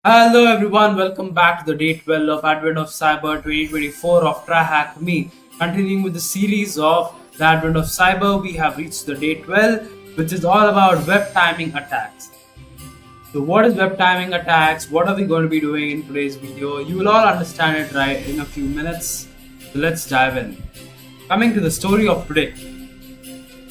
Hello everyone, welcome back to the day 12 of Advent of Cyber 2024 of TryHackMe. Continuing with the series of the Advent of Cyber, we have reached the day 12, which is all about web timing attacks. So what is web timing attacks? What are we going to be doing in today's video? You will all understand it right in a few minutes. So let's dive in. Coming to the story of today.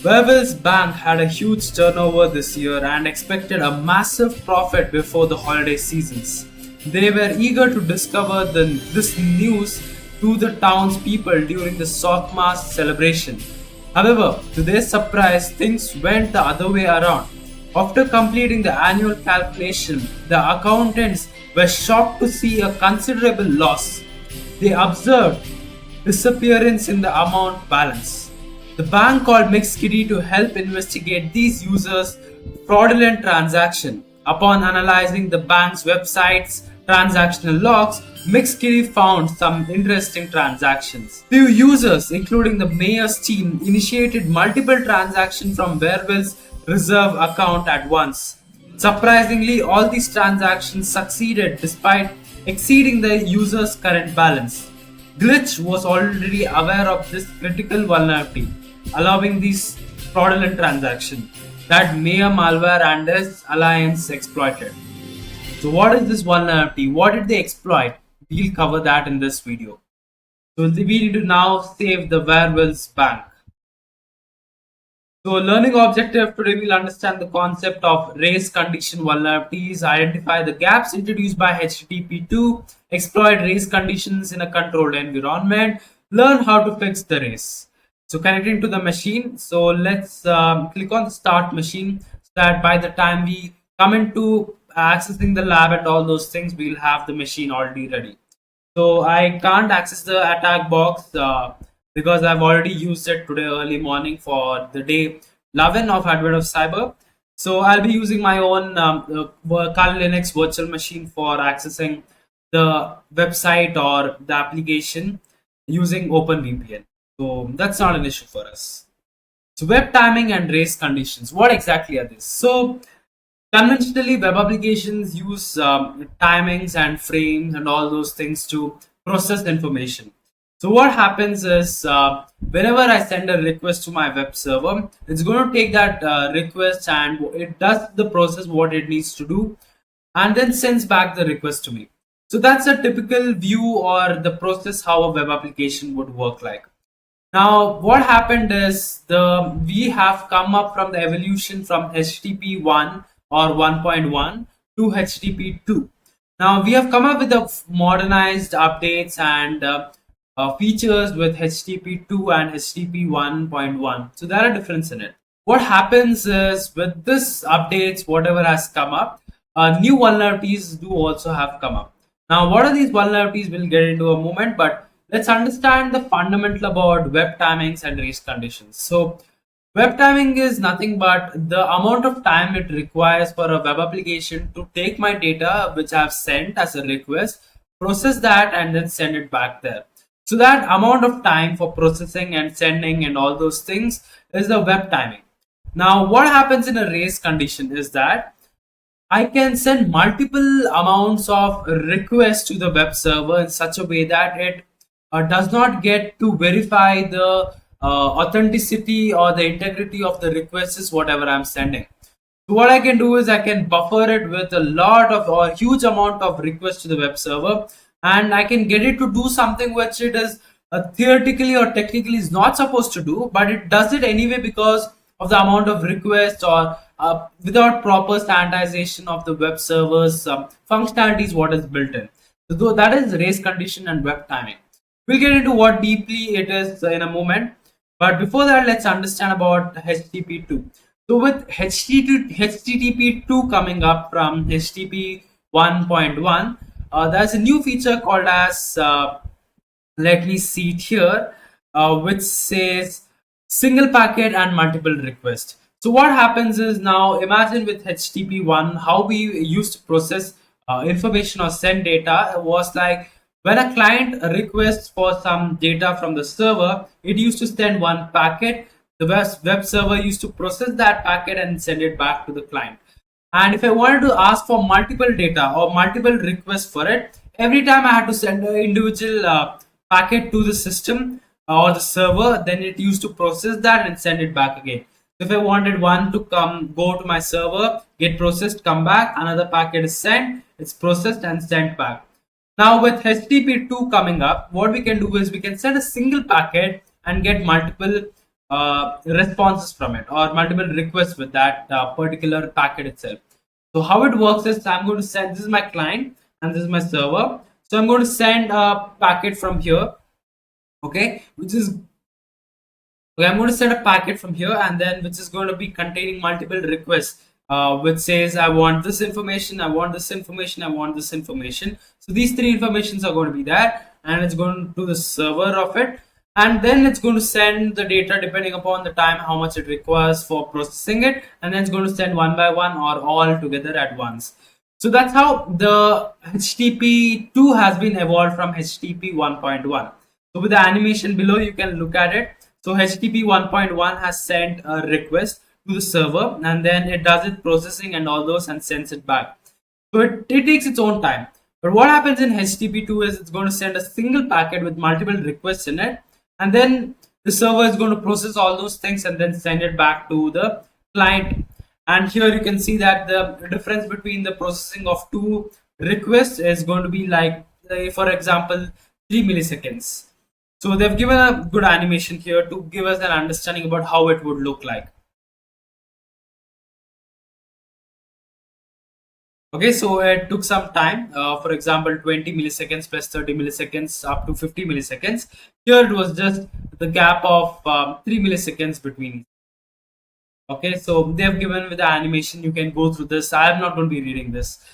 Webel's bank had a huge turnover this year and expected a massive profit before the holiday seasons. They were eager to discover this news to the townspeople during the Sockmas celebration. However, to their surprise, things went the other way around. After completing the annual calculation, the accountants were shocked to see a considerable loss. They observed disappearance in the amount balance. The bank called MixKitty to help investigate these users' fraudulent transaction. Upon analyzing the bank's website's transactional logs, MixKitty found some interesting transactions. Few users, including the mayor's team, initiated multiple transactions from Werewolf's reserve account at once. Surprisingly, all these transactions succeeded despite exceeding the user's current balance. Glitch was already aware of this critical vulnerability, allowing these fraudulent transactions that Mayor malware and its alliance exploited. So what is this vulnerability? What did they exploit? We'll cover that in this video. So we need to now save the Werewolf's bank. So learning objective today we'll understand the concept of race condition vulnerabilities, identify the gaps introduced by HTTP2, exploit race conditions in a controlled environment, learn how to fix the race. So connecting to the machine. So let's click on the start machine so that by the time we come into accessing the lab and all those things, we'll have the machine already ready. So I can't access the attack box because I've already used it today early morning for the day 11 of Advent of Cyber. So I'll be using my own Kali Linux virtual machine for accessing the website or the application using OpenVPN. So that's not an issue for us. So web timing and race conditions. What exactly are these? So conventionally, web applications use timings and frames and all those things to process information. So what happens is whenever I send a request to my web server, it's going to take that request and it does the process what it needs to do and then sends back the request to me. So that's a typical view or the process how a web application would work like. Now, what happened is we have come up from the evolution from HTTP 1 or 1.1 to HTTP 2. Now, we have come up with the modernized updates and features with HTTP 2 and HTTP 1.1. So there are difference in it. What happens is with this updates, whatever has come up, new vulnerabilities do also have come up. Now, what are these vulnerabilities? We'll get into a moment, but let's understand the fundamental about web timings and race conditions. So web timing is nothing but the amount of time it requires for a web application to take my data which I've sent as a request, process that and then send it back there. So that amount of time for processing and sending and all those things is the web timing. Now what happens in a race condition is that I can send multiple amounts of requests to the web server in such a way that it does not get to verify the authenticity or the integrity of the requests is whatever I'm sending. So what I can do is I can buffer it with a lot of or huge amount of requests to the web server, and I can get it to do something which it is theoretically or technically is not supposed to do, but it does it anyway because of the amount of requests or without proper standardization of the web server's functionalities what is built in. So that is race condition and web timing. We'll get into what deeply it is in a moment. But before that, let's understand about HTTP2. So with HTTP2 coming up from HTTP 1.1, there's a new feature called as, let me see it here, which says single packet and multiple requests. So what happens is now imagine with HTTP1, how we used to process information or send data was like when a client requests for some data from the server, it used to send one packet. The web server used to process that packet and send it back to the client. And if I wanted to ask for multiple data or multiple requests for it, every time I had to send an individual packet to the system or the server, then it used to process that and send it back again. So if I wanted one to go to my server, get processed, come back, another packet is sent, it's processed and sent back. Now with HTTP2 coming up, what we can do is we can send a single packet and get multiple responses from it or multiple requests with that particular packet itself. So how it works is I'm going to send, this is my client and this is my server. So I'm going to send a packet from here, okay, which is okay, I'm going to send a packet from here and then which is going to be containing multiple requests, which says I want this information, I want this information, I want this information. So these three informations are going to be there and it's going to the server of it, and then it's going to send the data depending upon the time how much it requires for processing it, and then it's going to send one by one or all together at once. So that's how the HTTP2 has been evolved from HTTP 1.1. So with the animation below, you can look at it. So HTTP 1.1 has sent a request to the server and then it does its processing and all those and sends it back. So it takes its own time. But what happens in HTTP2 is it's going to send a single packet with multiple requests in it, and then the server is going to process all those things and then send it back to the client. And here you can see that the difference between the processing of two requests is going to be like, for example, 3 milliseconds. So they've given a good animation here to give us an understanding about how it would look like. Okay, so it took some time. For example, 20 milliseconds plus 30 milliseconds up to 50 milliseconds. Here it was just the gap of 3 milliseconds between. Okay, so they've given with the animation. You can go through this. I am not going to be reading this.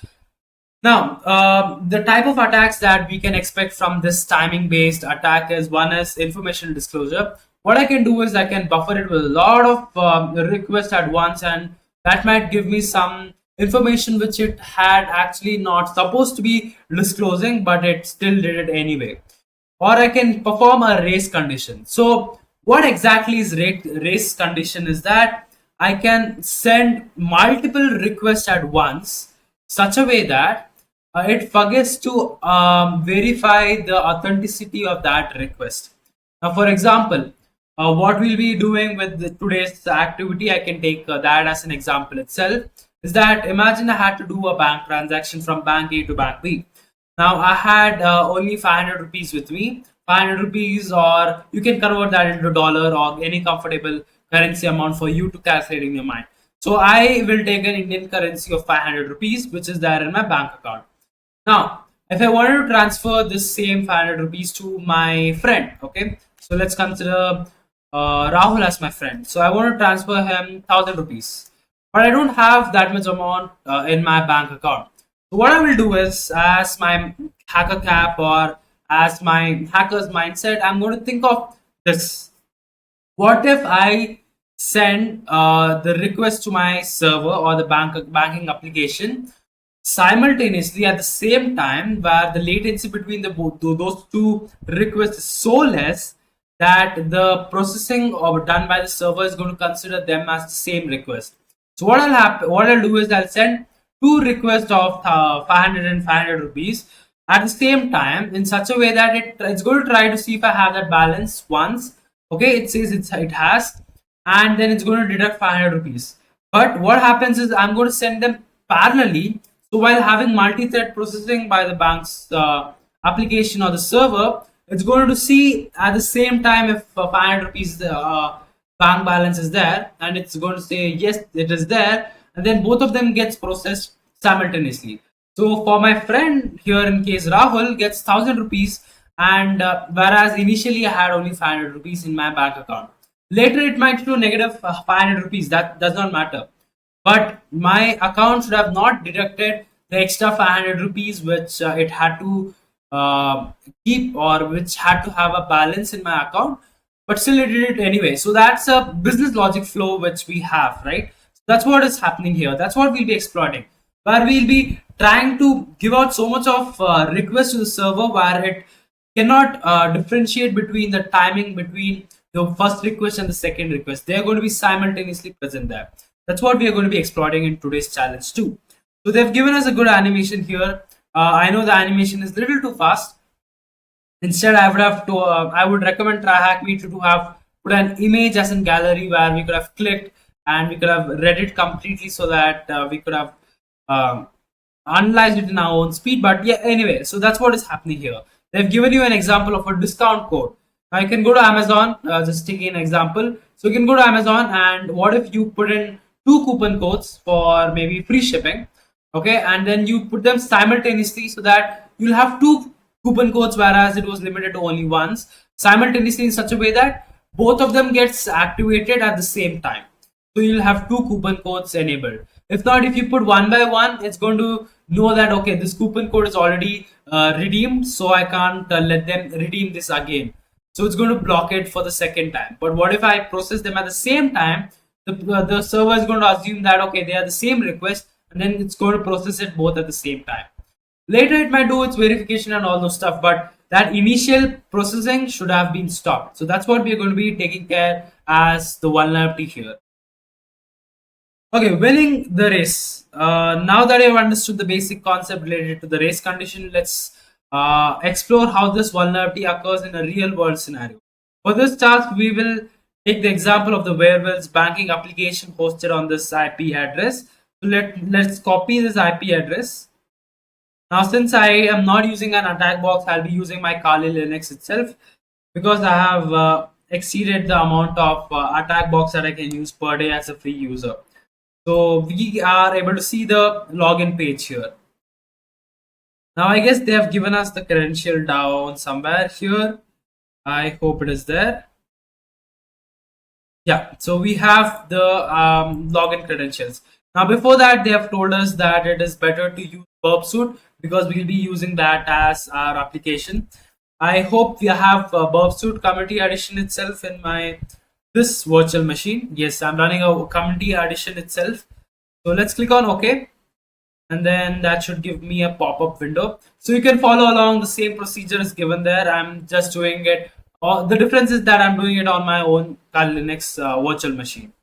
Now, the type of attacks that we can expect from this timing-based attack is one is information disclosure. What I can do is I can buffer it with a lot of requests at once, and that might give me some information which it had actually not supposed to be disclosing, but it still did it anyway. Or I can perform a race condition. So, what exactly is race condition is that I can send multiple requests at once, such a way that it forgets to verify the authenticity of that request. Now, for example, what we'll be doing with today's activity, I can take that as an example itself, is that imagine I had to do a bank transaction from bank A to bank B. Now, I had only 500 rupees with me, 500 rupees, or you can convert that into dollar or any comfortable currency amount for you to calculate in your mind. So, I will take an Indian currency of 500 rupees, which is there in my bank account. Now, if I wanted to transfer this same 500 rupees to my friend, okay, so let's consider Rahul as my friend. So I want to transfer him 1000 rupees, but I don't have that much amount in my bank account. So what I will do is, as my hacker cap or as my hacker's mindset, I'm going to think of this. What if I send the request to my server or the banking application simultaneously at the same time, where the latency between those two requests is so less that the processing done by the server is going to consider them as the same request. So what I'll do is I'll send two requests of 500 and 500 rupees at the same time in such a way that it's going to try to see if I have that balance once. Okay, it says it has, and then it's going to deduct 500 rupees. But what happens is I'm going to send them parallelly. So while having multi-thread processing by the bank's application or the server, it's going to see at the same time if 500 rupees bank balance is there, and it's going to say yes, it is there, and then both of them gets processed simultaneously. So for my friend here, in case Rahul gets 1000 rupees, and whereas initially I had only 500 rupees in my bank account. Later it might show negative 500 rupees. That does not matter, but my account should have not deducted the extra 500 rupees which it had to keep, or which had to have a balance in my account, but still it did it anyway. So that's a business logic flow which we have, right? So that's what is happening here. That's what we'll be exploiting, where we'll be trying to give out so much of requests to the server where it cannot differentiate between the timing between the first request and the second request. They are going to be simultaneously present there. That's what we are going to be exploring in today's challenge too. So they've given us a good animation here. I know the animation is a little too fast. Instead, I would recommend TryHackMe to have put an image as in gallery where we could have clicked and we could have read it completely so that we could have um, analyzed it in our own speed. But yeah, anyway, so that's what is happening here. They've given you an example of a discount code. Now you can go to Amazon, just taking an example. So you can go to Amazon, and what if you put in two coupon codes for maybe free shipping, okay, and then you put them simultaneously so that you'll have two coupon codes, whereas it was limited to only once, simultaneously in such a way that both of them gets activated at the same time. So you'll have two coupon codes enabled. If not, if you put one by one, it's going to know that okay, this coupon code is already redeemed, so I can't let them redeem this again. So it's going to block it for the second time. But what if I process them at the same time? The server is going to assume that okay, they are the same request, and then it's going to process it both at the same time. Later, it might do its verification and all those stuff, but that initial processing should have been stopped. So that's what we are going to be taking care as the vulnerability here. Okay, winning the race. Now that you've understood the basic concept related to the race condition, let's explore how this vulnerability occurs in a real world scenario. For this task, we will take the example of the Werewolves banking application hosted on this IP address. So let's copy this IP address. Now, since I am not using an attack box, I'll be using my Kali Linux itself because I have exceeded the amount of attack box that I can use per day as a free user. So we are able to see the login page here. Now I guess they have given us the credential down somewhere here. I hope it is there. Yeah, so we have the login credentials. Now before that, they have told us that it is better to use Burp Suite because we'll be using that as our application. I hope we have Burp Suite community edition itself in my this virtual machine. Yes, I'm running a community edition itself. So let's click on OK, and then that should give me a pop-up window. So you can follow along the same procedure is given there. I'm just doing it. The difference is that I'm doing it on my own Kali Linux virtual machine.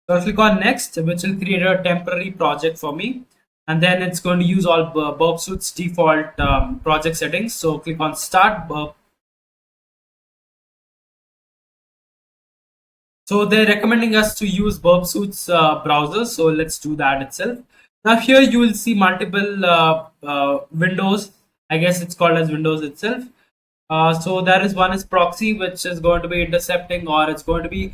So I'll click on next, which will create a temporary project for me. And then it's going to use all Burp Suite's default project settings. So click on start Burp. So they're recommending us to use Burp Suite's browser. So let's do that itself. Now here you will see multiple windows. I guess it's called as Windows itself. So there is one is proxy, which is going to be intercepting, or it's going to be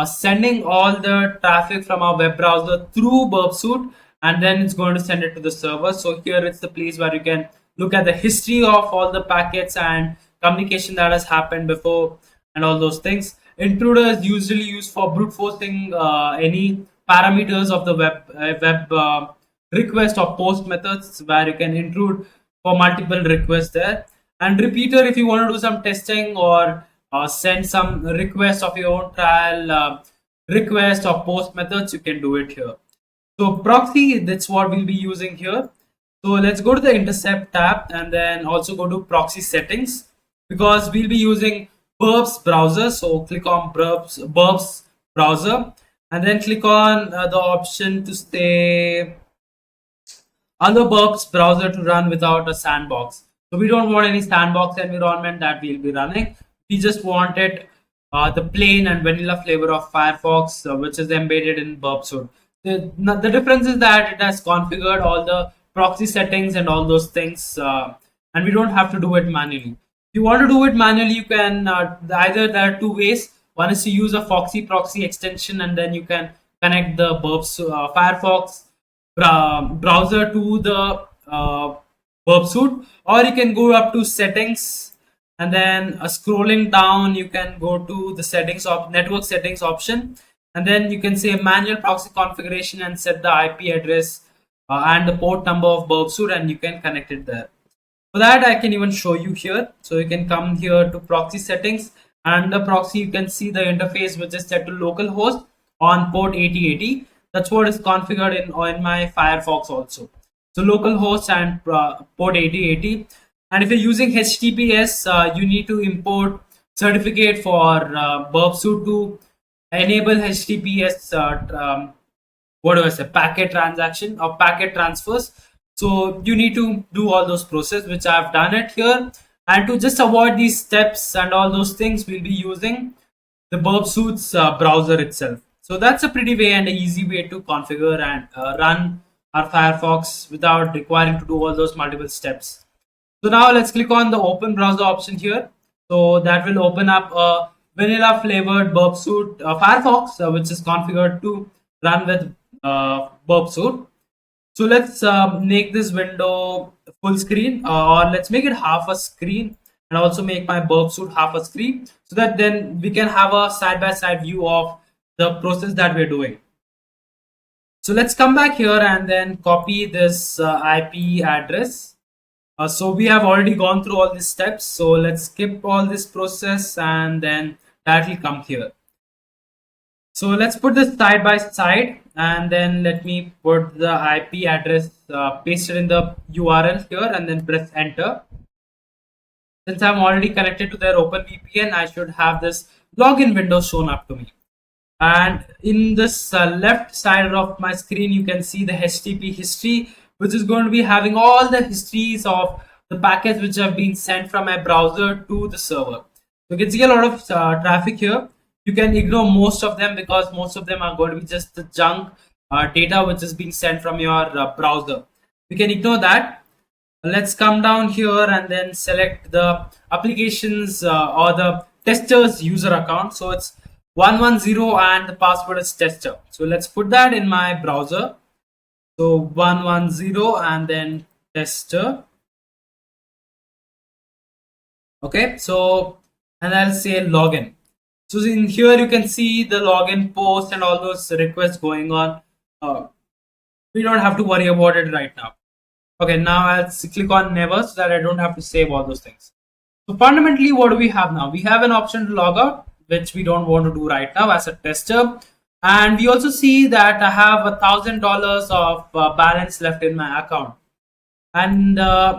sending all the traffic from our web browser through Burp Suite, and then it's going to send it to the server. So here it's the place where you can look at the history of all the packets and communication that has happened before and all those things. Intruder is usually used for brute forcing any parameters of the web request or post methods where you can intrude for multiple requests there. And repeater, if you want to do some testing or send some requests of your own trial request or post methods, you can do it here. So proxy, that's what we'll be using here. So let's go to the intercept tab and then also go to proxy settings because we'll be using Burp's browser. So click on Burp's browser and then click on the option to stay allow Burp's browser to run without a sandbox. So we don't want any sandbox environment that we'll be running. We just wanted the plain and vanilla flavor of Firefox, which is embedded in Burp Suite. The difference is that it has configured all the proxy settings and all those things, and we don't have to do it manually. If you want to do it manually, you can either there are two ways. One is to use a Foxy proxy extension, and then you can connect the Firefox browser to the Burp Suite, or you can go up to settings and then scrolling down you can go to the settings of network settings option, and then you can say manual proxy configuration and set the IP address and the port number of Burp Suite, and you can connect it there. For that, I can even show you here. So you can come here to proxy settings, and the proxy you can see the interface which is set to localhost on port 8080. That's what is configured in my Firefox also. So localhost and port 8080. And if you're using HTTPS, you need to import certificate for Burp Suite to enable HTTPS what do I say, packet transaction or packet transfers. So you need to do all those processes, which I've done it here. And to just avoid these steps and all those things, we'll be using the Burp Suite's browser itself. So that's a pretty way and an easy way to configure and run our Firefox without requiring to do all those multiple steps. So now let's click on the open browser option here. So that will open up a vanilla flavored Burp Suite Firefox, which is configured to run with Burp Suite. So let's make this window full screen, or let's make it half a screen, and also make my Burp Suite half a screen, so that then we can have a side-by-side view of the process that we're doing. So let's come back here and then copy this IP address. So we have already gone through all these steps. So let's skip all this process and then that will come here. So let's put this side by side, and then let me put the IP address pasted in the URL here and then press enter. Since I'm already connected to their OpenVPN, I should have this login window shown up to me. And in this left side of my screen, you can see the HTTP history, which is going to be having all the histories of the packets which have been sent from my browser to the server. You can see a lot of traffic here. You can ignore most of them because most of them are going to be just the junk data which is being sent from your browser. You can ignore that. Let's come down here and then select the applications or the tester's user account. So it's 110 and the password is tester. So let's put that in my browser. So 110 and then tester. Okay, so and I'll say login. So in here you can see the login post and all those requests going on. We don't have to worry about it right now. Okay, now I'll click on never so that I don't have to save all those things. So fundamentally, what do we have now? We have an option to log out, which we don't want to do right now as a tester. And we also see that I have $1,000 of balance left in my account. And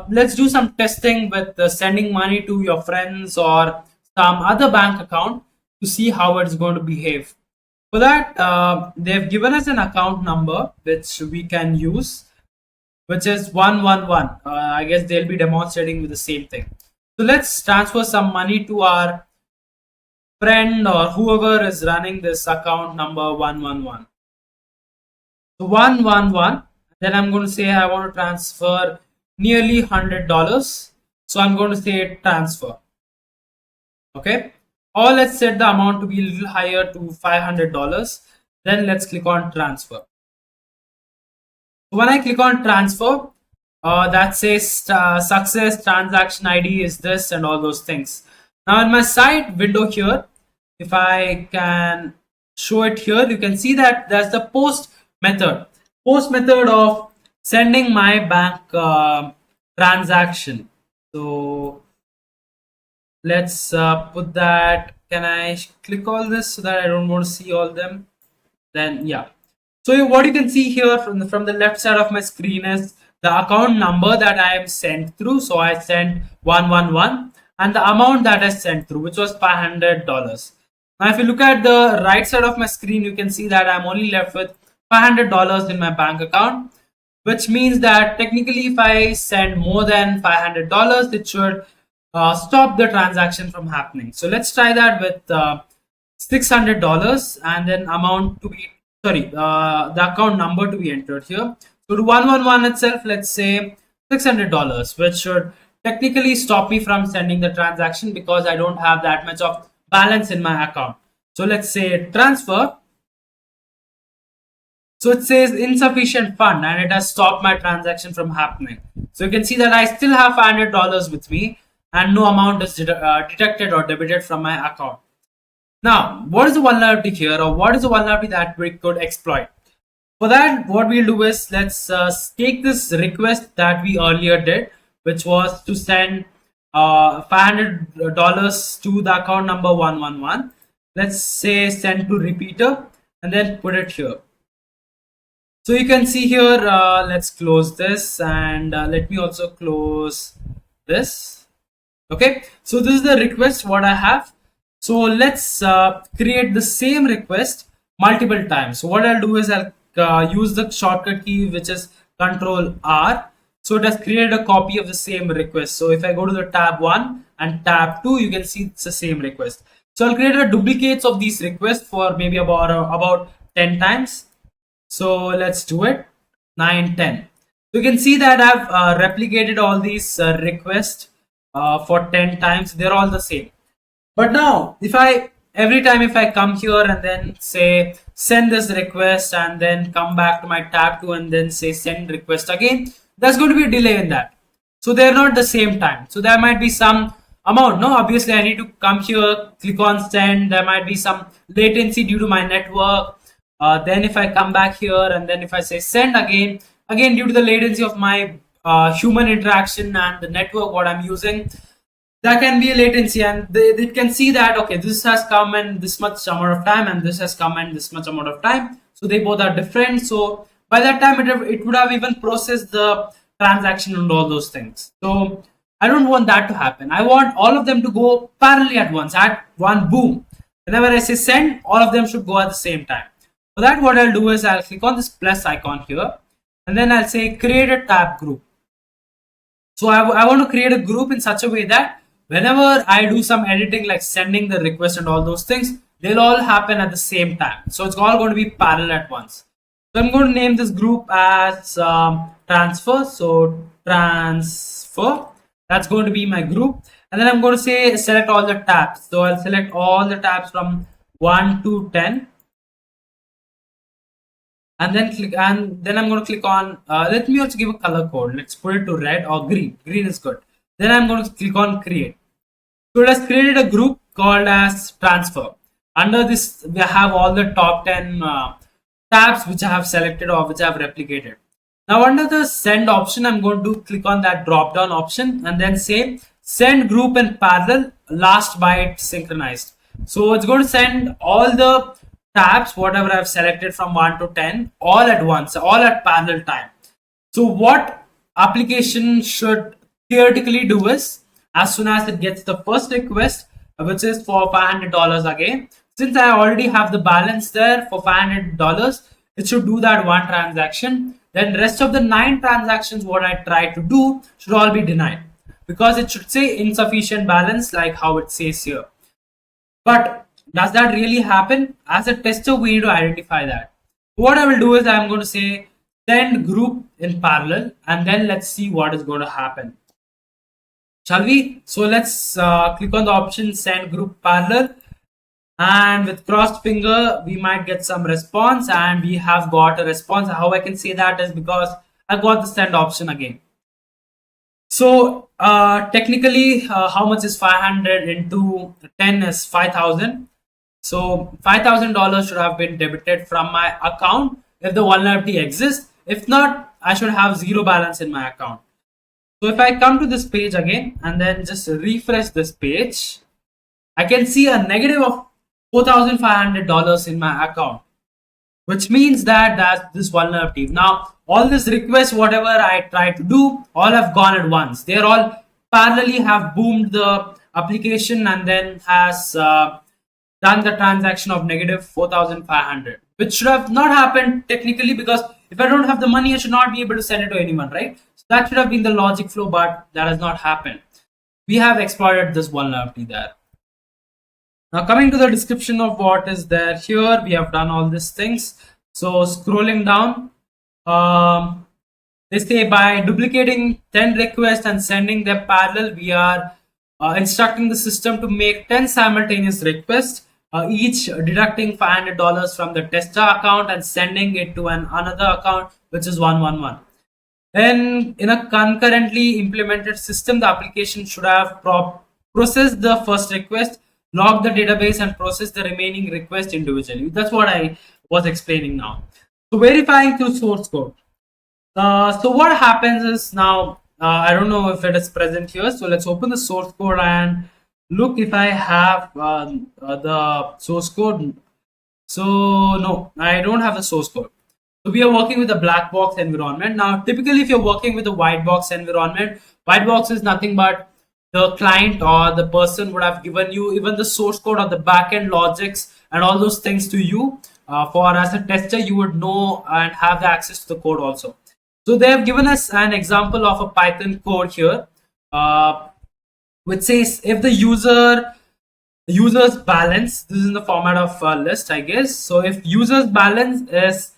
let's do some testing with sending money to your friends or some other bank account to see how it's going to behave. For that, they've given us an account number which we can use, which is 111. I guess they'll be demonstrating with the same thing. So let's transfer some money to our friend or whoever is running this account number 111. So 111. Then I'm going to say I want to transfer nearly $100. So I'm going to say transfer. Okay. Or let's set the amount to be a little higher to $500. Then let's click on transfer. When I click on transfer, that says success, transaction ID is this and all those things. Now in my side window here, if I can show it here, you can see that there's the post method of sending my bank transaction. So let's put that. Can I click all this so that I don't want to see all them? Then yeah. So what you can see here from the left side of my screen is the account number that I am sent through. So I sent 111 and the amount that I sent through, which was $500. Now if you look at the right side of my screen, you can see that I'm only left with $500 in my bank account, which means that technically if I send more than $500, it should stop the transaction from happening. So let's try that with $600 and then amount to be the account number to be entered here. So to 111 itself, let's say $600, which should technically stop me from sending the transaction because I don't have that much of balance in my account. So let's say transfer. So it says insufficient fund and it has stopped my transaction from happening. So you can see that I still have $500 with me and no amount is detected or debited from my account. Now, what is the vulnerability here, or what is the vulnerability that we could exploit? For that, what we'll do is let's take this request that we earlier did, which was to send $500 to the account number 111. Let's say send to repeater and then put it here. So you can see here, let's close this and let me also close this. Okay, so this is the request what I have. So let's create the same request multiple times. So what I'll do is I'll use the shortcut key, which is Control R. So it has created a copy of the same request. So if I go to the tab 1 and tab 2, you can see it's the same request. So I'll create a duplicates of these requests for maybe about 10 times. So let's do it. 9, 10. So you can see that I've replicated all these requests for 10 times. They're all the same. But now, if I every time if I come here and then say send this request and then come back to my tab 2 and then say send request again, there's going to be a delay in that. So they're not the same time. So there might be some amount. No, obviously I need to come here, click on send. There might be some latency due to my network. Then if I come back here and then if I say send again due to the latency of my human interaction and the network what I'm using, there can be a latency, and they can see that okay, this has come in this much amount of time and this has come in this much amount of time, so they both are different. So by that time it would have even processed the transaction and all those things. So I don't want that to happen. I want all of them to go parallelly at once, at one boom. Whenever I say send, all of them should go at the same time. For that, what I'll do is I'll click on this plus icon here and then I'll say create a tab group. So I want to create a group in such a way that whenever I do some editing like sending the request and all those things, they'll all happen at the same time. So it's all going to be parallel at once. So I'm going to name this group as transfer. So transfer, that's going to be my group. And then I'm going to say select all the tabs. So I'll select all the tabs from 1 to 10. And then click, and then I'm going to click on, let me also give a color code. Let's put it to red or green. Green is good. Then I'm going to click on create. So it has created a group called as transfer. Under this, we have all the top 10 tabs which I have selected or which I have replicated. Now under the send option, I'm going to click on that drop down option and then say send group in parallel, last byte synchronized. So it's going to send all the tabs, whatever I've selected from 1 to 10, all at once, all at parallel time. So what application should theoretically do is, as soon as it gets the first request, which is for $500 again, since I already have the balance there for $500, it should do that one transaction. Then rest of the 9 transactions what I try to do should all be denied, because it should say insufficient balance like how it says here. But does that really happen? As a tester, we need to identify that. What I will do is I'm going to say send group in parallel and then let's see what is going to happen. Shall we? So let's click on the option send group parallel, and with crossed finger we might get some response, and we have got a response. How I can say that is because I got the send option again. So technically how much is 500 into 10 is 5,000. So $5,000 should have been debited from my account if the vulnerability exists. If not, I should have zero balance in my account. So if I come to this page again and then just refresh this page, I can see a negative of $4,500 in my account, which means that that's this vulnerability. Now, all this request, whatever I try to do, all have gone at once. They're all parallelly have boomed the application and then has done the transaction of negative 4,500, which should have not happened technically, because if I don't have the money, I should not be able to send it to anyone, right? So that should have been the logic flow, but that has not happened. We have exploited this vulnerability there. Now coming to the description of what is there here, we have done all these things. So scrolling down, they say by duplicating 10 requests and sending them parallel, we are instructing the system to make 10 simultaneous requests, each deducting $500 from the tester account and sending it to another account, which is 111. Then in a concurrently implemented system, the application should have processed the first request, log the database, and process the remaining request individually. That's what I was explaining now. So verifying through source code. So what happens is now, I don't know if it is present here. So let's open the source code and look if I have the source code. So no, I don't have the source code. So we are working with a black box environment. Now, typically if you're working with a white box environment, white box is nothing but the client or the person would have given you even the source code or the backend logics and all those things to you for as a tester you would know and have the access to the code also. So they have given us an example of a Python code here, which says if the user's balance, this is in the format of a list, I guess. So if user's balance is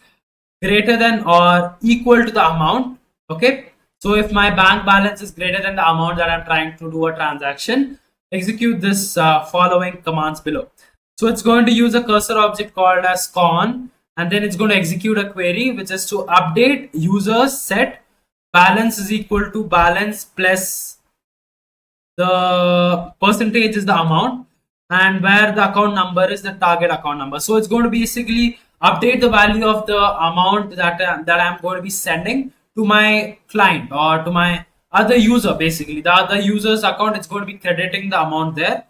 greater than or equal to the amount, okay. So if my bank balance is greater than the amount that I'm trying to do a transaction, execute this following commands below. So it's going to use a cursor object called as con, and then it's going to execute a query which is to update users set balance is equal to balance plus the percentage is the amount, and where the account number is the target account number. So it's going to basically update the value of the amount that I'm going to be sending to my client or to my other user. Basically the other user's account, it's going to be crediting the amount there,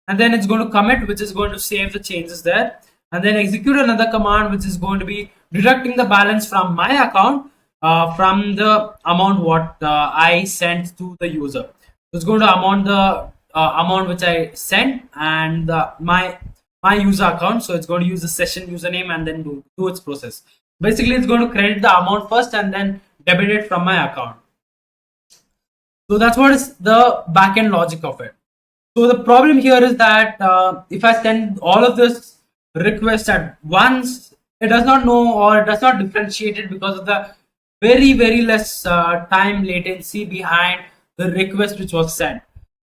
and then it's going to commit, which is going to save the changes there, and then execute another command which is going to be deducting the balance from my account from the amount what I sent to the user. So it's going to amount the amount which I sent and my user account. So it's going to use the session username and then do its process. Basically, it's going to credit the amount first and then debit it from my account. So that's what is the backend logic of it. So the problem here is that if I send all of this request at once, it does not know or it does not differentiate it because of the very less time latency behind the request which was sent.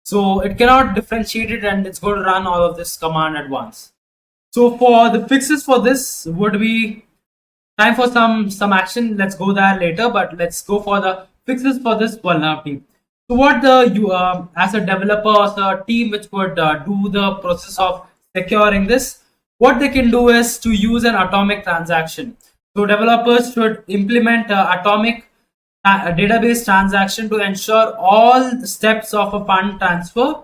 So it cannot differentiate it, and it's going to run all of this command at once. So for the fixes for this would be time for some action. Let's go there later, but let's go for the fixes for this vulnerability. So what the as a developer or as a team which would do the process of securing this, what they can do is to use an atomic transaction. So developers should implement atomic database transaction to ensure all the steps of a fund transfer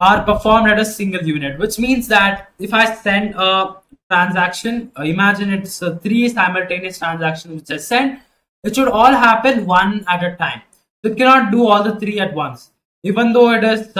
are performed at a single unit, which means that if I send a transaction, imagine it's three simultaneous transactions which I send, it should all happen one at a time. So it cannot do all the three at once, even though it is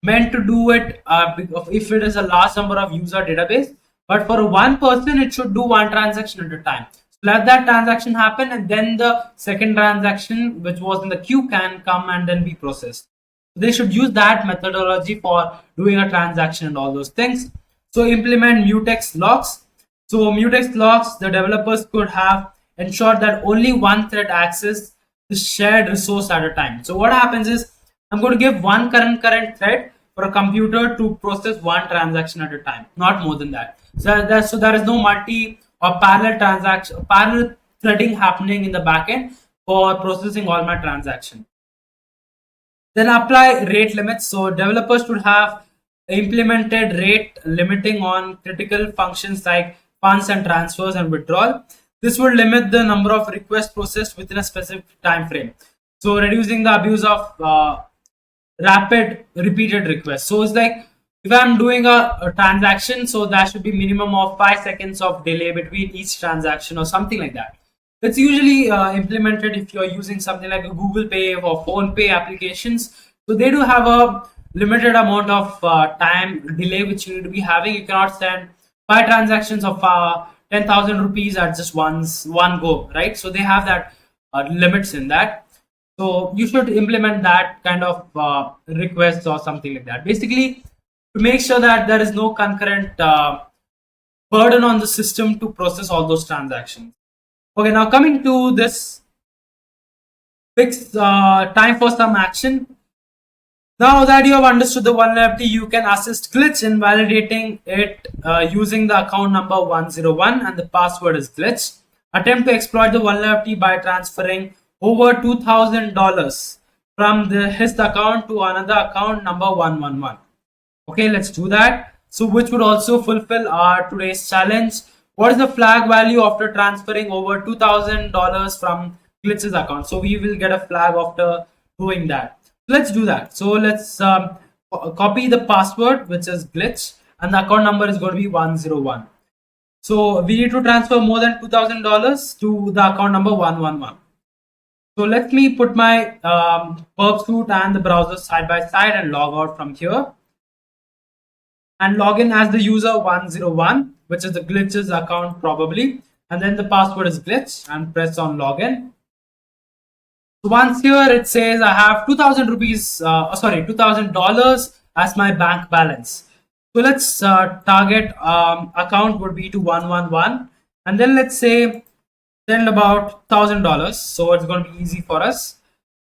meant to do it if it is a large number of user database. But for one person, it should do one transaction at a time. So let that transaction happen, and then the second transaction, which was in the queue, can come and then be processed. They should use that methodology for doing a transaction and all those things. So implement mutex locks. So mutex locks, the developers could have ensured that only one thread access the shared resource at a time. So what happens is I'm going to give one current thread for a computer to process one transaction at a time, not more than that. So there is no multi or parallel transaction, parallel threading happening in the backend for processing all my transactions. Then apply rate limits. So developers should have implemented rate limiting on critical functions like funds and transfers and withdrawal. This would limit the number of requests processed within a specific time frame. So reducing the abuse of rapid repeated requests. So it's like if I'm doing a transaction, so there should be minimum of 5 seconds of delay between each transaction or something like that. It's usually implemented if you're using something like a Google Pay or Phone Pay applications. So they do have a limited amount of time delay which you need to be having. You cannot send 5 transactions of 10,000 rupees at just one go, right? So they have that limits in that. So you should implement that kind of requests or something like that. Basically, to make sure that there is no concurrent burden on the system to process all those transactions. Okay, now coming to this fix time for some action. Now that you have understood the vulnerability, you can assist glitch in validating it using the account number 101 and the password is glitch. Attempt to exploit the vulnerability by transferring over $2,000 from his account to another account number 111. Okay, let's do that. So which would also fulfill our today's challenge. What is the flag value after transferring over $2,000 from glitch's account? So we will get a flag after doing that. Let's do that. So let's copy the password, which is glitch, and the account number is going to be 101. So we need to transfer more than $2,000 to the account number 111. So let me put my Burp Suite and the browser side by side and log out from here and log in as the user 101. which is the glitches account probably, and then the password is glitch, and press on login. So once here it says I have 2000 rupees, $2,000 as my bank balance. So let's target account would be to 111, and then let's say send about $1,000. So it's going to be easy for us.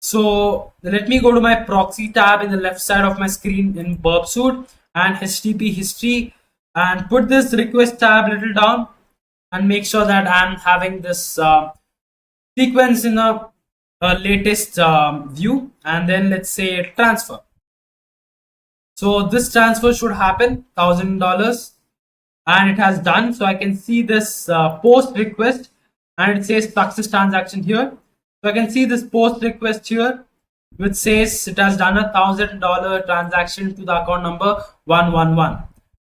So let me go to my proxy tab in the left side of my screen in Burp Suite and HTTP history, and put this request tab little down and make sure that I'm having this sequence in the latest view, and then let's say transfer. So this transfer should happen $1,000, and it has done. So I can see this post request, and it says success transaction here. So I can see this post request here, which says it has done $1,000 transaction to the account number 111.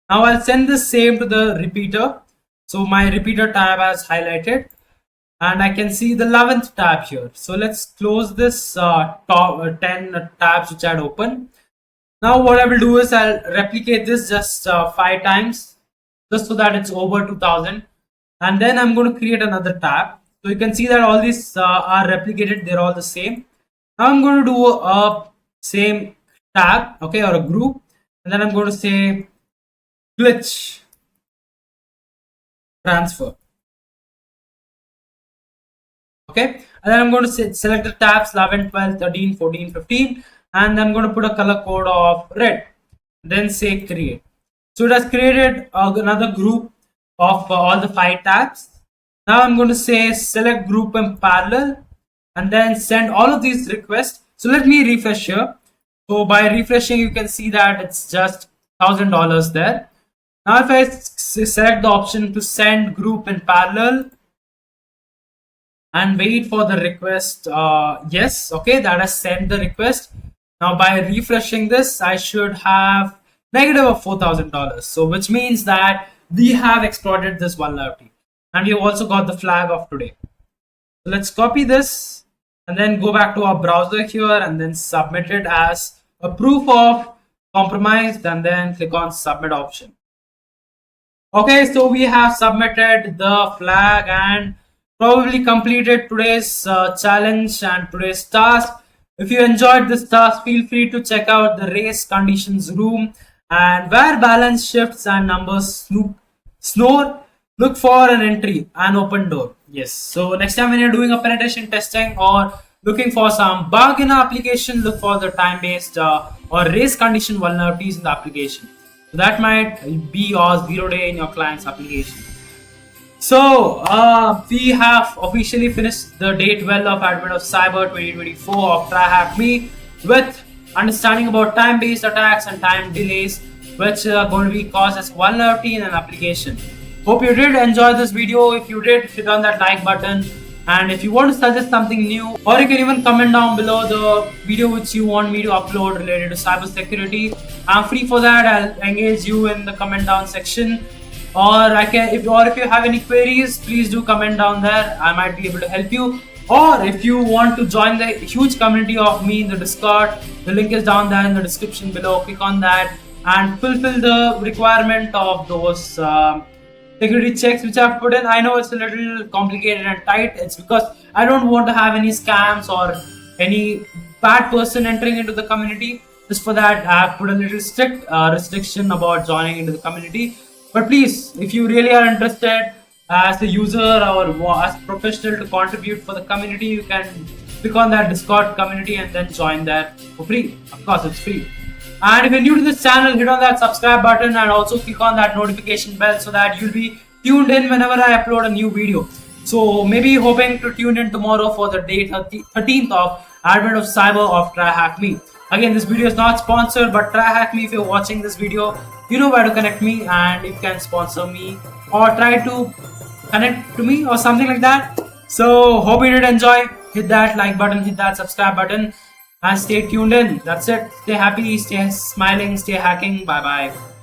Now I'll send the same to the repeater. So my repeater tab has highlighted, and I can see the 11th tab here. So let's close this top 10 tabs which I had opened. Now what I will do is I'll replicate this just 5 times, just so that it's over 2000, and then I'm going to create another tab. So you can see that all these are replicated, they're all the same. Now I'm going to do a same tab, okay, or a group, and then I'm going to say glitch transfer. Okay, and then I'm going to select the tabs 11, 12, 13, 14, 15, and I'm going to put a color code of red, then say create. So it has created another group of all the 5 tabs. Now I'm going to say select group in parallel, and then send all of these requests. So let me refresh here. So by refreshing, you can see that it's just $1,000 there. Now if I select the option to send group in parallel and wait for the request, yes, okay, that has sent the request. Now by refreshing this, I should have negative of $4,000. So which means that we have exploited this vulnerability, and we have also got the flag of today. So let's copy this and then go back to our browser here and then submit it as a proof of compromised, and then click on submit option. Okay, so we have submitted the flag and probably completed today's challenge and today's task. If you enjoyed this task, feel free to check out the race conditions room, and where balance shifts and numbers snore, look for an entry, an open door. Yes, so next time when you're doing a penetration testing or looking for some bug in the application, look for the time-based or race condition vulnerabilities in the application. So that might be your 0 day in your client's application. So we have officially finished the day 12 of Advent of Cyber 2024 of TryHackMe with understanding about time-based attacks and time delays, which are going to be caused as vulnerability in an application. Hope you did enjoy this video. If you did, hit on that like button, and if you want to suggest something new, or you can even comment down below the video which you want me to upload related to cybersecurity. I'm free for that. I'll engage you in the comment down section. Or if you have any queries, please do comment down there. I might be able to help you. Or if you want to join the huge community of me in the Discord, the link is down there in the description below. Click on that and fulfill the requirement of those security checks which I've put in. I know it's a little complicated and tight. It's because I don't want to have any scams or any bad person entering into the community. Just for that, I've put a little strict restriction about joining into the community. But please, if you really are interested as a user or as a professional to contribute for the community, you can click on that Discord community and then join there for free. Of course, it's free. And if you're new to this channel, hit on that subscribe button and also click on that notification bell so that you'll be tuned in whenever I upload a new video. So maybe hoping to tune in tomorrow for the day 13th of Advent of Cyber of TryHackMe. Again, this video is not sponsored, but TryHackMe, if you're watching this video, you know where to connect me, and you can sponsor me or try to connect to me or something like that. So hope you did enjoy. Hit that like button, hit that subscribe button, and stay tuned in. That's it. Stay happy, stay smiling, stay hacking. Bye bye.